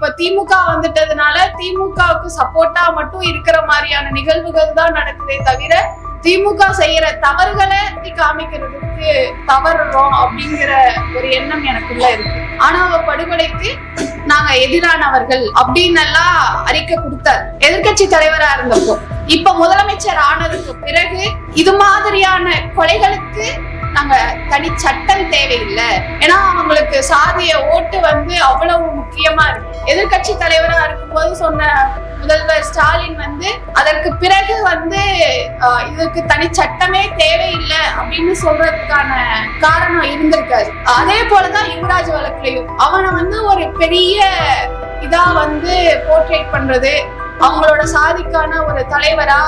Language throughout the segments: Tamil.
இப்ப திமுக வந்துட்டதுனால திமுகவுக்கு சப்போர்ட்டா மட்டும் இருக்கிற மாதிரியான நிகழ்வுகள் தான் நடக்குதே தவிர திமுக செய்யற தவறுகளை காமிக்கிறதுக்கு தவறுறோம் அப்படிங்கிற ஒரு எண்ணம் எனக்குள்ள இருக்கு. ஆணவ படுகொலைக்கு நாங்க எதிரானவர்கள் அப்படின்னு எல்லாம் அறிக்கை கொடுத்தார் எதிர்கட்சி தலைவரா இருந்தப்போ. இப்ப முதலமைச்சர் ஆனதுக்கு பிறகு இது மாதிரியான கொலைகளுக்கு நாங்க தனி சட்டம் தேவையில்லை. ஏன்னா அவங்களுக்கு சாதிய ஓட்டு அவ்வளவு முக்கியமா இருக்கு. எதிர்கட்சி தலைவரா இருக்கும்போது சொன்ன முதல்வர் ஸ்டாலின் அதற்கு பிறகு இதுக்கு தனி சட்டமே தேவையில்லை அப்படின்னு சொல்றதுக்கான காரணம் இருந்திருக்காரு. அதே போலதான் யுவராஜ் வழக்குலையும் அவனை ஒரு பெரிய இதா போர்ட்ரேட் பண்றது, அவங்களோட சாதிக்கான ஒரு தலைவரா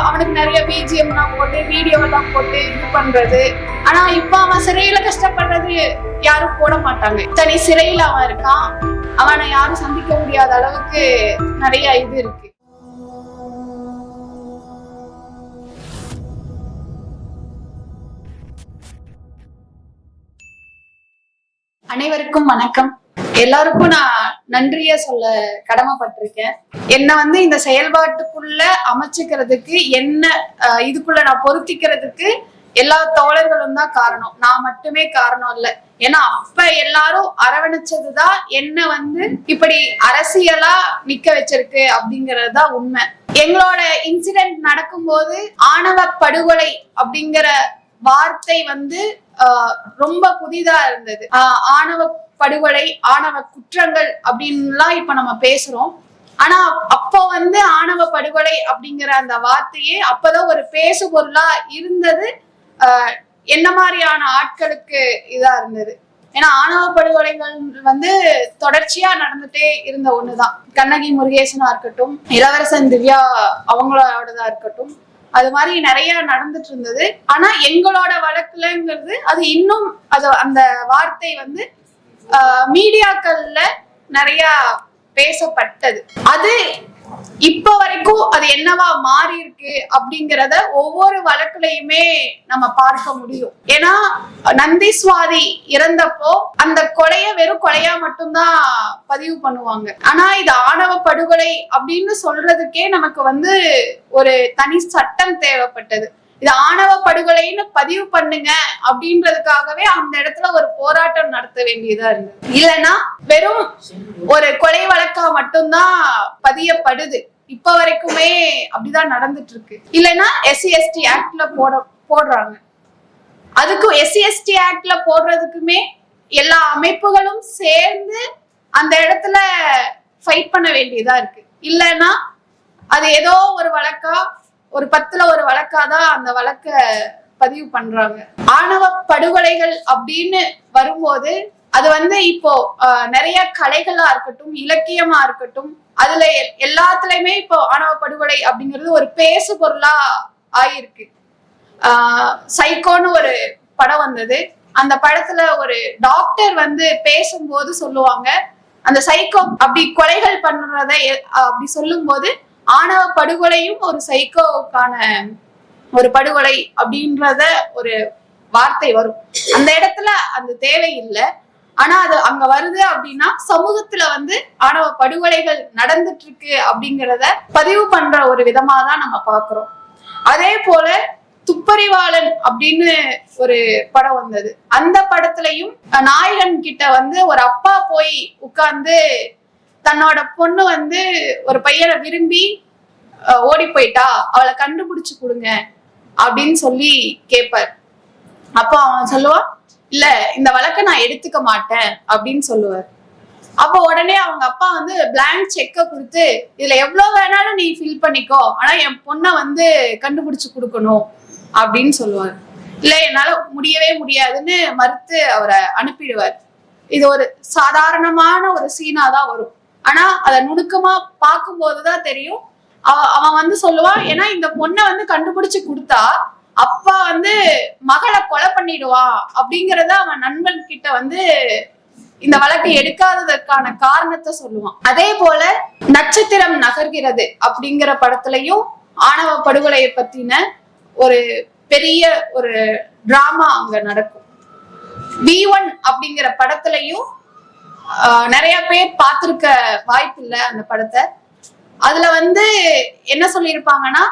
அவனுக்கு நிறைய பிஜிஎம் எல்லாம் போட்டு வீடியோ எல்லாம் போட்டு இது பண்றது. ஆனா இப்ப அவன் சிறையில கஷ்டப்படுறது யாரும் போட மாட்டாங்க. தனி சிறையில அவன் இருக்கான், அவனை யாரும் சந்திக்க முடியாத அளவுக்கு நிறைய இது இருக்கு. அனைவருக்கும் வணக்கம். எல்லாருக்கும் நான் நன்றிய சொல்ல கடமைப்பட்டிருக்கேன். என்ன இந்த செயல்பாட்டுக்குள்ள அமைச்சுக்கிறதுக்கு, என்ன இதுக்குள்ள நான் பொருத்திக்கிறதுக்கு எல்லா தோழர்களும் தான் காரணம், நான் மட்டுமே காரணம் இல்லை. ஏன்னா அப்ப எல்லாரும் அரவணைச்சதுதான் என்ன இப்படி அரசியலா நிக்க வச்சிருக்கு அப்படிங்கறதுதான் உண்மை. எங்களோட இன்சிடென்ட் நடக்கும்போது ஆணவ படுகொலை அப்படிங்கிற வார்த்தை ரொம்ப புதிதா இருந்தது. ஆணவ படுகொலை, ஆணவ குற்றங்கள் அப்படின்லாம் இப்ப நம்ம பேசுறோம். ஆனா அப்போ ஆணவ படுகொலை அப்படிங்கிற அந்த வார்த்தையே அப்பதான் ஒரு பேசு பொருளா இருந்தது. என்ன மாதிரியான ஆட்களுக்கு இதா இருந்தது. ஏன்னா ஆணவ படுகொலைகள் தொடர்ச்சியா நடந்துட்டே இருந்த ஒண்ணுதான். கண்ணகி முருகேசனா இருக்கட்டும், இளவரசன் திவ்யா அவங்களோடதா இருக்கட்டும், அது மாதிரி நிறைய நடந்துட்டு இருந்தது. ஆனா எங்களோட வழக்குலங்கிறது அது இன்னும் அந்த வார்த்தை மீடியாக்கள்ல நிறைய பேசப்பட்டது. அது இப்ப வரைக்கும் அது என்னவா மாறி இருக்கு அப்படிங்கிறத ஒவ்வொரு வழக்குலையுமே நம்ம பார்க்க முடியும். ஏன்னா நந்திஸ்வாதி இறந்தப்போ அந்த கொலைய வெறும் கொலையா மட்டும்தான் பதிவு பண்ணுவாங்க. ஆனா இது ஆணவ படுகொலை அப்படின்னு சொல்றதுக்கே நமக்கு ஒரு தனி சட்டம் தேவைப்பட்டது. இது ஆணவ படுகொலைன்னு பதிவு பண்ணுங்க அப்படின்றதுக்காகவே அந்த இடத்துல ஒரு போராட்டம் நடத்த வேண்டியதா இருந்தது. இல்லைன்னா வெறும் ஒரு கொலை வழக்கா மட்டும்தான் பதியப்படுது. இப்ப வரைக்குமே அப்படிதான் நடந்துட்டு இருக்கு. இல்லைன்னா SC/ST ஆக்ட்ல போடுறாங்க. அதுக்கும் SC/ST ஆக்ட்ல போடுறதுக்குமே எல்லா அமைப்புகளும் சேர்ந்து அந்த இடத்துல ஃபைட் பண்ண வேண்டியதா இருக்கு. இல்லைன்னா அது ஏதோ ஒரு வழக்கா, ஒரு 10ல ஒரு வழக்காதான் அந்த வழக்க பதிவு பண்றாங்க. ஆணவ படுகொலைகள் அப்படின்னு வரும்போது அது இப்போ நிறைய கலைகளா இருக்கட்டும், இலக்கியமா இருக்கட்டும், அதுல எல்லாத்துலயுமே இப்போ ஆணவ படுகொலை அப்படிங்கிறது ஒரு பேசு பொருளா ஆயிருக்கு. சைக்கோன்னு ஒரு படம் வந்தது. அந்த படத்துல ஒரு டாக்டர் பேசும்போது சொல்லுவாங்க, அந்த சைக்கோ அப்படி கொலைகள் பண்றத அப்படி சொல்லும் போது ஆணவ படுகொலையும் ஒரு சைக்கோவுக்கான ஒரு படுகொலை அப்படின்றத ஒரு வார்த்தை வரும். அந்த இடத்துல அந்த தேவை இல்லை. ஆனா அது அங்க வருது அப்படின்னா சமூகத்துல ஆணவ படுகொலைகள் நடந்துட்டு இருக்கு அப்படிங்கிறத பதிவு பண்ற ஒரு விதமா தான் நம்ம பாக்குறோம். அதே போல துப்பறிவாளன் அப்படின்னு ஒரு படம் வந்தது. அந்த படத்துலயும் நாயகன் கிட்ட ஒரு அப்பா போய் உட்கார்ந்து தன்னோட பொண்ணு ஒரு பையனை விரும்பி ஓடி போயிட்டா, அவளை கண்டுபிடிச்சு கொடுங்க அப்படின்னு சொல்லி கேட்பார். அப்போ அவன் சொல்லுவான், இல்ல இந்த வழக்கை நான் எடுத்துக்க மாட்டேன் அப்படின்னு சொல்லுவார். அப்போ உடனே அவங்க அப்பா பிளாங்க் செக்க கொடுத்து, இதுல எவ்வளவு வேணாலும் நீ ஃபில் பண்ணிக்கோ, ஆனா என் பொண்ணை கண்டுபிடிச்சு கொடுக்கணும் அப்படின்னு சொல்லுவார். இல்ல என்னால முடியவே முடியாதுன்னு மறுத்து அவரை அனுப்பிடுவார். இது ஒரு சாதாரணமான ஒரு சீனா தான் வரும். ஆனா அதை நுணுக்கமா பார்க்கும் போதுதான் தெரியும். அவன் சொல்லுவான், ஏன்னா இந்த பொண்ணை கண்டுபிடிச்சு கொடுத்தா அப்பா மகளை கொலை பண்ணிடுவான் அப்படிங்கறத அவன் நண்பன் கிட்ட இந்த வழக்கை எடுக்காததற்கான காரணத்தை சொல்லுவான். அதே போல நட்சத்திரம் நகர்கிறது அப்படிங்கிற படத்துலயும் ஆணவ படுகொலையை பத்தின ஒரு பெரிய ஒரு டிராமா அங்க நடக்கும். V1 அப்படிங்கிற படத்துலயும் நிறைய பேர் பார்த்திருக்க வாய்ப்பு இல்லை அந்த படத்தை. அதுல என்ன சொல்லியிருப்பாங்கன்னா,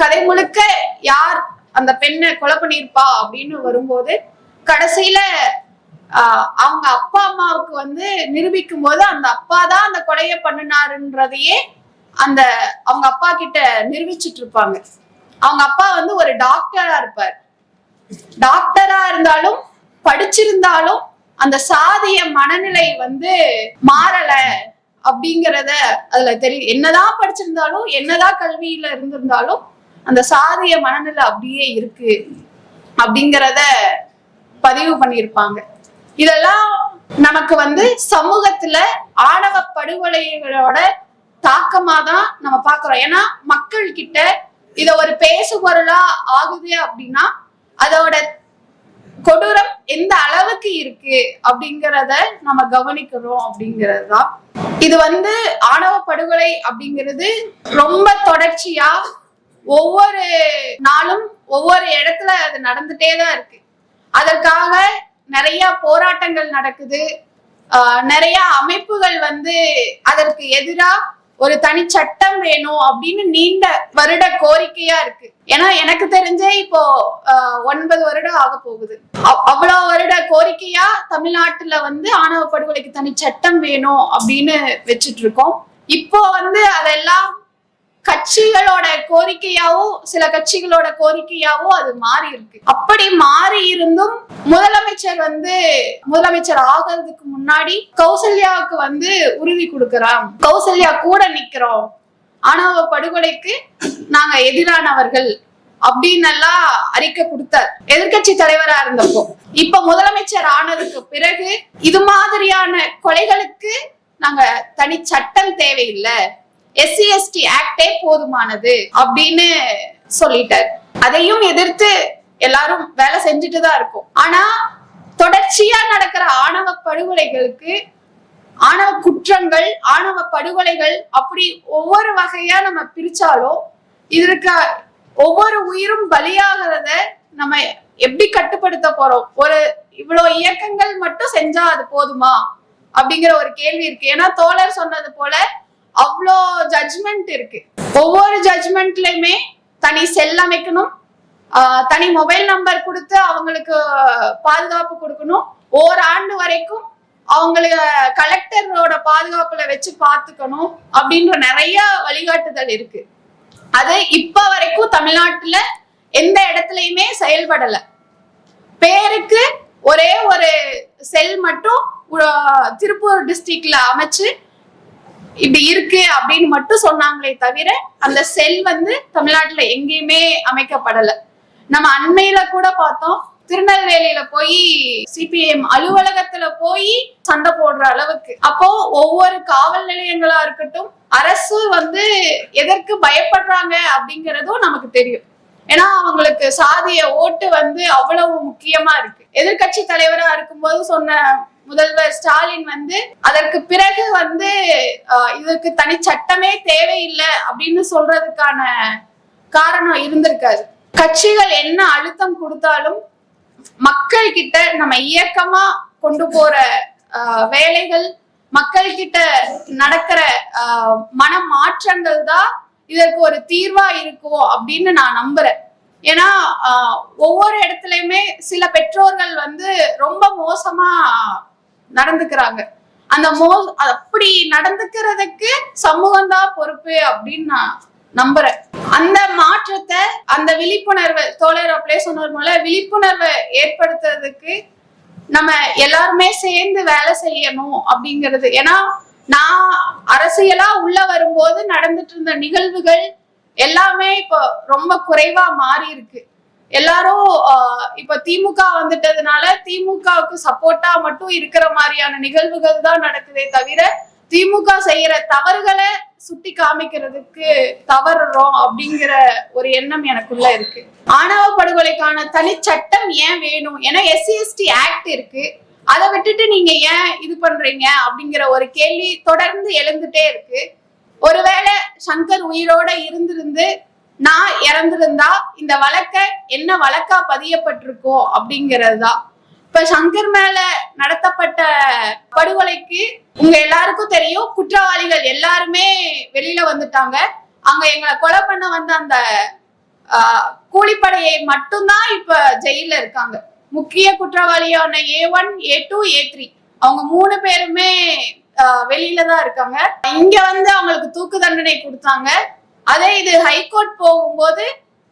கதை முழுக்க யார் அந்த பெண்ணை கொலை பண்ணியிருப்பா அப்படின்னு வரும்போது கடைசியில அவங்க அப்பா அம்மாவுக்கு நிரூபிக்கும் போது அந்த அப்பா தான் அந்த கொலையை பண்ணினாருன்றதையே அவங்க அப்பா கிட்ட நிரூபிச்சுட்டு இருப்பாங்க. அவங்க அப்பா ஒரு டாக்டரா இருப்பார். டாக்டரா இருந்தாலும் படிச்சிருந்தாலும் அந்த சாதிய மனநிலை மாறல அப்படிங்கிறத அதுல தெரியும். என்னதான் படிச்சிருந்தாலும் என்னதான் கல்வியில இருந்திருந்தாலும் அந்த சாதிய மனநிலை அப்படியே இருக்கு அப்படிங்கிறத பதிவு பண்ணியிருப்பாங்க. இதெல்லாம் நமக்கு சமூகத்துல ஆணவ படுகொலைகளோட தாக்கமா தான் நம்ம பாக்குறோம். ஏன்னா மக்கள் கிட்ட இத ஒரு பேசு பொருளா ஆகுது அப்படின்னா அதோட கொடூரம் எந்த அளவுக்கு இருக்கு அப்படிங்கிறத நம்ம கவனிக்கிறோம் அப்படிங்கிறது தான். இது ஆணவ படுகொலை அப்படிங்கிறது ரொம்ப தொடர்ச்சியா ஒவ்வொரு நாளும் ஒவ்வொரு இடத்துல அது நடந்துட்டே தான் இருக்கு. அதற்காக நிறைய போராட்டங்கள் நடக்குது. நிறைய அமைப்புகள் அதற்கு எதிரா ஒரு தனி சட்டம் வேணும் அப்படின்னு நீண்ட வருட கோரிக்கையா இருக்கு. ஏன்னா எனக்கு தெரிஞ்சே இப்போ 9 வருடம் ஆக போகுது. அவ்வளவு வருட கோரிக்கையா தமிழ்நாட்டுல ஆணவ படுகொலைக்கு தனி சட்டம் வேணும் அப்படின்னு வச்சுட்டு இருக்கோம். இப்போ அதெல்லாம் கட்சிகளோட கோரிக்கையாவோ சில கட்சிகளோட கோரிக்கையாவோ அது மாறி இருக்கு. அப்படி மாறி இருந்தும் முதலமைச்சர் ஆகிறதுக்கு முன்னாடி கௌசல்யாவுக்கு உறுதி கொடுக்கிறோம், கௌசல்யா கூட நிக்கிறோம், ஆணவ படுகொலைக்கு நாங்க எதிரானவர்கள் அப்படின்னு எல்லாம் அறிக்கை கொடுத்தார் எதிர்கட்சி தலைவரா இருந்தப்போ. இப்ப முதலமைச்சர் ஆனதுக்கு பிறகு இது மாதிரியான கொலைகளுக்கு நாங்க தனி சட்டம் தேவையில்லை, SC/ST ஆக்டே போதுமானது அப்படின்னு சொல்லிட்டார். அதையும் எதிர்த்து எல்லாரும் வேலை செஞ்சுட்டு தான் இருக்கும். ஆனா தொடர்ச்சியா நடக்கிற ஆணவ படுகொலைகளுக்கு, ஆணவ குற்றங்கள், ஆணவ படுகொலைகள் அப்படி ஒவ்வொரு வகையா நம்ம பிரிச்சாலும் இதற்கு ஒவ்வொரு உயிரும் பலியாகிறத நம்ம எப்படி கட்டுப்படுத்த போறோம்? ஒரு இவ்வளவு இயக்கங்கள் மட்டும் செஞ்சா அது போதுமா அப்படிங்கிற ஒரு கேள்வி இருக்கு. ஏன்னா தோழர் சொன்னது போல அவ்வளோ ஜட்ஜ்மெண்ட் இருக்கு. ஒவ்வொரு ஜட்ஜ்மெண்ட்லயுமே தனி செல் அமைக்கணும், தனி மொபைல் நம்பர் கொடுத்து அவங்களுக்கு பாதுகாப்பு கொடுக்கணும், ஓராண்டு வரைக்கும் அவங்களுக்கு கலெக்டரோட பாதுகாப்புல வச்சு பார்த்துக்கணும் அப்படின்ற நிறைய வழிகாட்டுதல் இருக்கு. அது இப்ப வரைக்கும் தமிழ்நாட்டுல எந்த இடத்துலயுமே செயல்படல. பேருக்கு ஒரே ஒரு செல் மட்டும் திருப்பூர் டிஸ்ட்ரிக்ட்ல அமைச்சு இப்படி இருக்கு அப்படின்னு மட்டும் சொன்னாங்களே தவிர அந்த செல் தமிழ்நாட்டுல எங்கேயுமே அமைக்கப்படல. நம்ம அண்மையில கூட பார்த்தோம், திருநெல்வேலியில போய் CPIM அலுவலகத்துல போய் சண்டை போடுற அளவுக்கு. அப்போ ஒவ்வொரு காவல் நிலையங்களா இருக்கட்டும், அரசு எதற்கு பயப்படுறாங்க அப்படிங்கறதும் நமக்கு தெரியும். ஏன்னா அவங்களுக்கு சாதிய ஓட்டு அவ்வளவு முக்கியமா இருக்கு. எதிர்கட்சி தலைவரா இருக்கும்போது சொன்ன முதல்வர் ஸ்டாலின் அதற்கு பிறகு இதற்கு தனி சட்டமே தேவையில்லை அப்படின்னு சொல்றதுக்கான காரணம் இருந்திருக்காது. கட்சிகள் என்ன அழுத்தம் கொடுத்தாலும் மக்கள் கிட்ட நம்ம இயக்கமா கொண்டு போற வேலைகள், மக்கள் கிட்ட நடக்கிற மன மாற்றங்கள் தான் இதற்கு ஒரு தீர்வா இருக்கும் அப்படின்னு நான் நம்புறேன். ஏன்னா ஒவ்வொரு இடத்துலயுமே சில பெற்றோர்கள் ரொம்ப மோசமா நடந்துக்கிறாங்க. அந்த அப்படி நடந்துக்கிறதுக்கு சமூகம் தான் பொறுப்பு அப்படின்னு நான் நம்புறேன். அந்த மாற்றத்தை, அந்த விழிப்புணர்வை தோழர் அப்படியே சொன்ன விழிப்புணர்வை ஏற்படுத்துறதுக்கு நம்ம எல்லாருமே சேர்ந்து வேலை செய்யணும் அப்படிங்கிறது. ஏன்னா நான் அரசியலா உள்ள வரும்போது நடந்துட்டு இருந்த நிகழ்வுகள் எல்லாமே இப்போ ரொம்ப குறைவா மாறி இருக்கு. எல்லாரும் இப்ப திமுக வந்துட்டதுனால திமுகவுக்கு சப்போர்ட்டா மட்டும் இருக்கிற மாதிரியான நிகழ்வுகள் தான் நடக்குதே தவிர திமுக செய்யற தவறுகளை சுட்டி காமிக்கிறதுக்கு தவறுறோம் அப்படிங்கிற ஒரு எண்ணம் எனக்குள்ள இருக்கு. ஆணவ படுகொலைக்கான தனி சட்டம் ஏன் வேணும்? ஏன்னா SC/ST ஆக்ட் இருக்கு, அதை விட்டுட்டு நீங்க ஏன் இது பண்றீங்க அப்படிங்கிற ஒரு கேள்வி தொடர்ந்து எழுந்துட்டே இருக்கு. ஒருவேளை சங்கர் உயிரோட இருந்திருந்து நான் இறந்திருந்தா இந்த வழக்க என்ன வழக்கா பதியப்பட்டிருக்கோம் அப்படிங்கிறது தான். இப்ப சங்கர் மேல நடத்தப்பட்ட படுகொலைக்கு உங்க எல்லாருக்கும் தெரியும், குற்றவாளிகள் எல்லாருமே வெளியில வந்துட்டாங்க. அங்க எங்களை கொலை பண்ண வந்த அந்த கூலிப்படையை மட்டும்தான் இப்ப ஜெயில இருக்காங்க. முக்கிய குற்றவாளியான A1, A2, A3 அவங்க 3 பேருமே வெளியில தான் இருக்காங்க. இங்க வந்து அவங்களுக்கு தூக்கு தண்டனை கொடுத்தாங்க. அதே இது ஹைகோர்ட் போகும்போது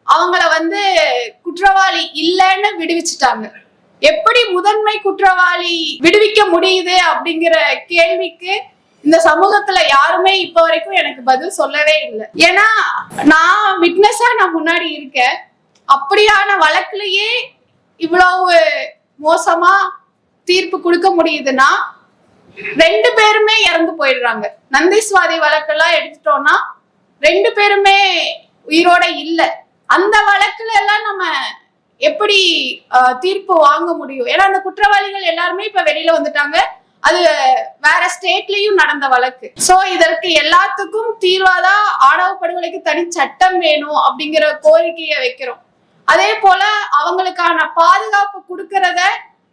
அவங்கள வந்து குற்றவாளி இல்லைன்னு விடுவிச்சுட்டாங்க. எப்படி முதன்மை குற்றவாளி விடுவிக்க முடியுது அப்படிங்கிற கேள்விக்கு இந்த சமூகத்துல யாருமே இப்ப வரைக்கும் எனக்கு பதில் சொல்லவே இல்லை. ஏன்னா நான் விட்னஸா நான் முன்னாடி இருக்கேன். அப்படியான வழக்குலயே இவ்வளவு மோசமா தீர்ப்பு கொடுக்க முடியுதுன்னா 2 பேருமே இறந்து போயிடுறாங்க. நந்தீஸ்வாதி வழக்கெல்லாம் எடுத்துட்டோம்னா 2 பேருமே உயிரோட இல்லை. அந்த வழக்குல எல்லாம் நம்ம எப்படி தீர்ப்பு வாங்க முடியும்? ஏன்னா அந்த குற்றவாளிகள் எல்லாருமே இப்ப வெளியில வந்துட்டாங்க. அது வேற ஸ்டேட்லயும் நடந்த வழக்கு. சோ இதற்கு எல்லாத்துக்கும் தீர்வாதான் ஆணவ படுகொலைக்கு தனி சட்டம் வேணும் அப்படிங்கிற கோரிக்கையை வைக்கிறோம். அதே போல அவங்களுக்கான பாதுகாப்பு கொடுக்கறத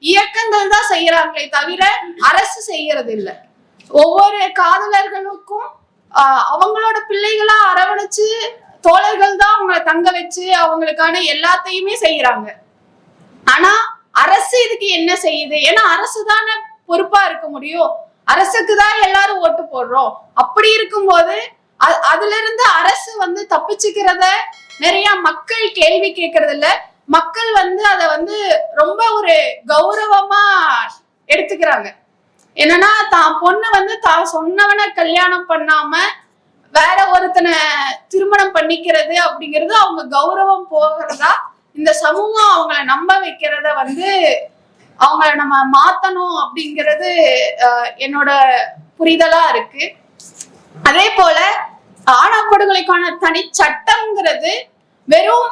இயக்கங்கள் தான் செய்யறாங்களே தவிர அரசு செய்யறது இல்லை. ஒவ்வொரு காதலர்களுக்கும் அவங்களோட பிள்ளைகளா அரவணைச்சு தோழர்கள் தான் அவங்களை தங்க வச்சு அவங்களுக்கான எல்லாத்தையுமே செய்யறாங்க. ஆனா அரசு இதுக்கு என்ன செய்யுது? ஏன்னா அரசு தானே பொறுப்பா இருக்க முடியும். அரசுக்கு தான் எல்லாரும் ஓட்டு போடுறோம். அப்படி இருக்கும்போது அதுல இருந்து அரசு வந்து தப்பிச்சுக்கிறத நிறைய மக்கள் கேள்வி கேட்கறது இல்ல. மக்கள் வந்து அத வந்து ரொம்ப ஒரு கௌரவமா எடுத்துக்கிறாங்க. என்னன்னா தான் பொண்ணு வந்து தான் சொன்னவனை கல்யாணம் பண்ணாம வேற ஒருத்தனை திருமணம் பண்ணிக்கிறது அப்படிங்கிறது அவங்க கௌரவம் போகிறதா இந்த சமூகம் அவங்கள நம்ப வைக்கிறத வந்து அவங்கள நம்ம மாத்தணும் அப்படிங்கிறது என்னோட புரிதலா இருக்கு. அதே போல ஆணவ படுகொலைக்கான தனி சட்டம்ங்கிறது வெறும்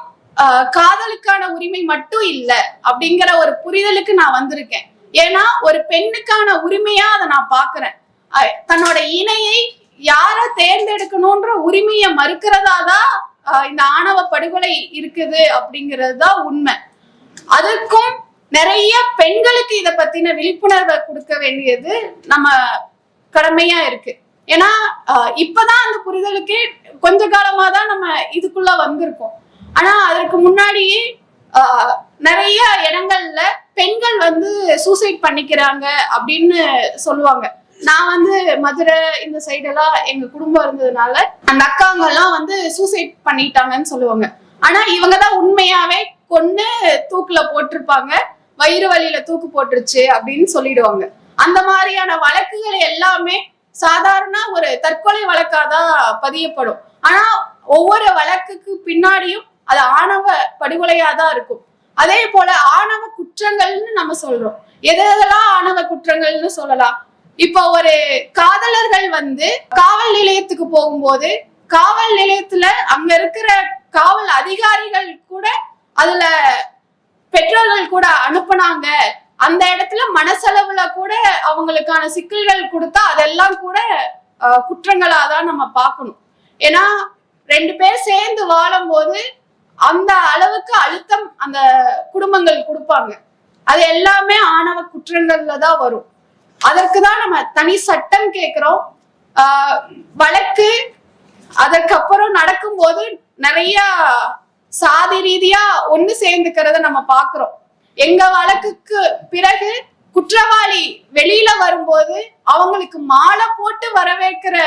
காதலுக்கான உரிமை மட்டும் இல்ல அப்படிங்கிற ஒரு புரிதலுக்கு நான் வந்திருக்கேன். ஏன்னா ஒரு பெண்ணுக்கான உரிமையா அதை நான் பாக்குறேன். தன்னோட இணையை யார தேர்ந்தெடுக்கணும்ன்ற உரிமையை மறுக்கிறதாதான் இந்த ஆணவ படுகொலை இருக்குது அப்படிங்கிறது தான் உண்மை. அதுக்கும் நிறைய பெண்களுக்கு இதை பத்தின விழிப்புணர்வை கொடுக்க வேண்டியது நம்ம கடமையா இருக்கு. ஏன்னா இப்பதான் அந்த புரிதலுக்கு கொஞ்ச காலமா தான் நம்ம இதுக்குள்ள வந்திருக்கோம். ஆனா அதற்கு முன்னாடியே நிறைய இடங்கள்ல பெண்கள் வந்து சூசைட் பண்ணிக்கிறாங்க அப்படின்னு சொல்லுவாங்க. நான் வந்து மதுரை இந்த சைடெல்லாம் எங்க குடும்பம் இருந்ததுனால அந்த அக்காங்க எல்லாம் வந்து சூசைட் பண்ணிட்டாங்கன்னு சொல்லுவாங்க. ஆனா இவங்கதான் உண்மையாவே கொன்னு தூக்குல போட்டிருப்பாங்க. வயிறு வலியில தூக்கு போட்டுருச்சு அப்படின்னு சொல்லிடுவாங்க. அந்த மாதிரியான வழக்குகள் எல்லாமே சாதாரண ஒரு தற்கொலை வழக்காதான் பதியப்படும். ஆனா ஒவ்வொரு வழக்குக்கு பின்னாடியும் அது ஆணவ படுகொலையாதான் இருக்கும். அதே போல ஆணவ குற்றங்கள்னு நம்ம சொல்றோம். எதெல்லாம் ஆணவ குற்றங்கள்னு சொல்லலாம்? இப்போ ஒரு காதலர்கள் வந்து காவல் நிலையத்துக்கு போகும்போது காவல் நிலையத்துல அங்க இருக்கிற காவல் அதிகாரிகள் கூட அதுல பெற்றோர்கள் கூட அனுப்புனாங்க. அந்த இடத்துல மனசளவுல கூட அவங்களுக்கான சிக்கல்கள் கொடுத்தா அதெல்லாம் கூட குற்றங்களாதான் நம்ம பார்க்கணும். ஏன்னா 2 பேர் சேர்ந்து வாழும் போது அந்த அளவுக்கு அழுத்தம் அந்த குடும்பங்கள் கொடுப்பாங்க. அது எல்லாமே ஆணவ குற்றங்கள்ல தான் வரும். அதற்குதான் நம்ம தனி சட்டம் கேட்கிறோம். வழக்கு அதற்கப்புறம் நடக்கும்போது நிறைய சாதி ரீதியா ஒண்ணு சேர்ந்துக்கிறத நம்ம பாக்குறோம். எங்க வழக்குக்கு பிறகு குற்றவாளி வெளியில வரும்போது அவங்களுக்கு மாலை போட்டு வரவேற்கிற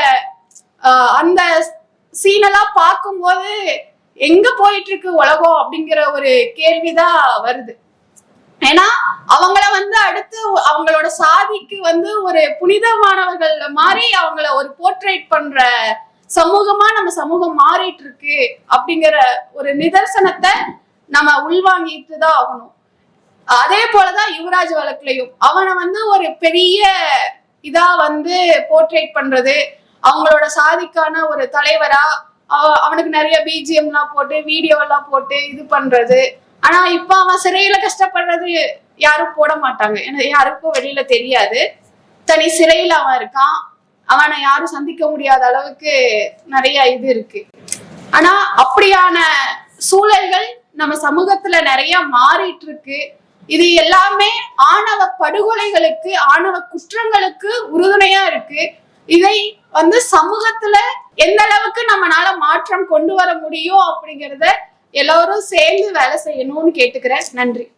அந்த சீனெல்லாம் பார்க்கும்போது எங்க போயிட்டு இருக்கு உலகம் அப்படிங்கிற ஒரு கேள்விதான் வருது. ஏன்னா அவங்கள வந்து அடுத்து அவங்களோட சாதிக்கு வந்து ஒரு புனிதமானவர்கள் மாதிரி அவங்கள ஒரு போர்ட்ரேட் பண்ற சமூகமா நம்ம சமூகம் மாறிட்டு இருக்கு அப்படிங்கிற ஒரு நிதர்சனத்தை நம்ம உள்வாங்கிட்டு தான் ஆகணும். அதே போலதான் யுவராஜ் வழக்குலையும் அவனை வந்து ஒரு பெரிய இதா வந்து போர்ட்ரேட் பண்றது, அவங்களோட சாதிக்கான ஒரு தலைவரா அவனுக்கு நிறைய BGM எல்லாம் போட்டு வீடியோ எல்லாம் போட்டு இது பண்றது. ஆனா இப்ப அவன் சிறையில கஷ்டப்படுறது யாரும் போட மாட்டாங்க. ஏன்னா யாருக்கும் வெளியில தெரியாது. தனி சிறையில அவன் இருக்கான். அவனை யாரும் சந்திக்க முடியாத அளவுக்கு நிறைய இது இருக்கு. ஆனா அப்படியான சூழல்கள் நம்ம சமூகத்துல நிறைய மாறிட்டு இருக்கு. இது எல்லாமே ஆணவ படுகொலைகளுக்கு, ஆணவ குற்றங்களுக்கு உறுதுணையா இருக்கு. இதை சமூகத்துல எந்த அளவுக்கு நம்மளால மாற்றம் கொண்டு வர முடியும் அப்படிங்கறத எல்லாரும் சேர்ந்து வேலை செய்யணும்னு கேட்டுக்கிறேன். நன்றி.